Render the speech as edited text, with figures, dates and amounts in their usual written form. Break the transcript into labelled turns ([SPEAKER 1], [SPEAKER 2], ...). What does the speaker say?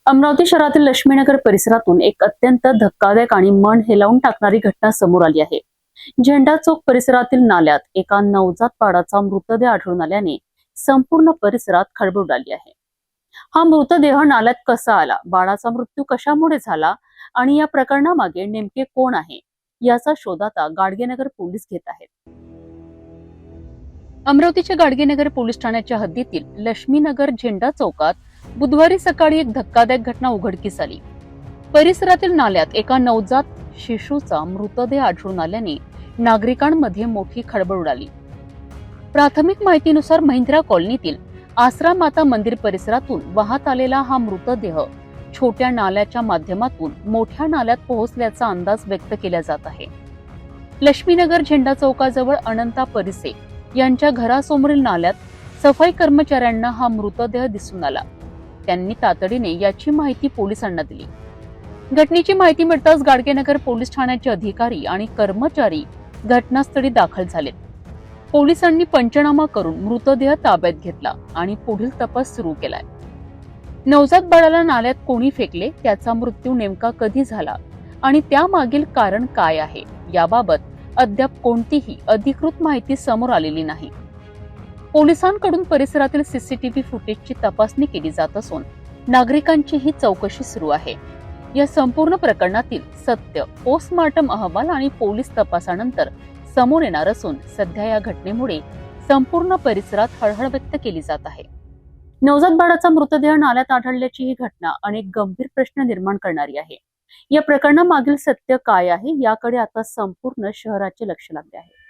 [SPEAKER 1] अमरावती शहरातील लक्ष्मीनगर परिसरातून एक अत्यंत धक्कादायक आणि मन हेलावून टाकणारी घटना समोर आली आहे। झेंडा चौक परिसरातील नाल्यात एका नवजात बाळाचा मृतदेह आढळून आल्याने संपूर्ण परिसरात खळबळ उडाली आहे। हा मृतदेह नाल्यात कसा आला, बाळाचा मृत्यू कशामुळे झाला आणि या प्रकरणामागे नेमके कोण आहे याचा शोध आता गाडगेनगर पोलीस घेत आहेत। अमरावतीच्या गाडगेनगर पोलीस ठाण्याच्या हद्दीतील लक्ष्मीनगर झेंडा चौकात बुधवारी सकाळी एक धक्कादायक घटना उघडकीस आली। परिसरातील नाल्यात एका नवजात शिशूचा मृतदेह आढळून आल्याने नागरिकांमध्ये मोठी खळबळ उडाली। प्राथमिक माहितीनुसार महिंद्रा कॉलनीतील आसरा माता मंदिर परिसरातून वाहत आलेला हा मृतदेह छोट्या नाल्याच्या माध्यमातून मोठ्या नाल्यात पोहोचल्याचा अंदाज व्यक्त केला जात आहे। लक्ष्मीनगर झेंडा चौकाजवळ अनंता परिसे यांच्या घरासमोरील नाल्यात सफाई कर्मचाऱ्यांना हा मृतदेह दिसून आला। त्यांनी तातडीने याची माहिती पोलिसांना दिली। घटनेची माहिती मिळताच गाडगेनगर पोलीस ठाण्याचे अधिकारी आणि कर्मचारी घटनास्थळी दाखल झाले। पोलिसांनी पंचनामा करून मृतदेह ताब्यात घेतला आणि पुढील तपास सुरू केलाय। नवजात बाळाला नाल्यात कोणी फेकले, त्याचा मृत्यू नेमका कधी झाला आणि त्यामागील कारण काय आहे याबाबत अद्याप कोणतीही अधिकृत माहिती समोर आलेली नाही। पोलिसांकडून परिसरातील सीसीटीव्ही फुटेजची तपासणी केली जात असून नागरिकांची ही चौकशी सुरू आहे। या संपूर्ण प्रकरणातील सत्य पोस्टमार्टम अहवाल आणि पोलीस तपासानंतर समोर येणार असून सध्या या घटनेमुळे संपूर्ण परिसरात हळहळ व्यक्त केली जात आहे। नवजात बाळाचा मृतदेह नाल्यात आढळल्याची ही घटना अनेक गंभीर प्रश्न निर्माण करणारी आहे। या प्रकरणामागील सत्य काय आहे याकडे आता संपूर्ण शहराचे लक्ष लागले आहे।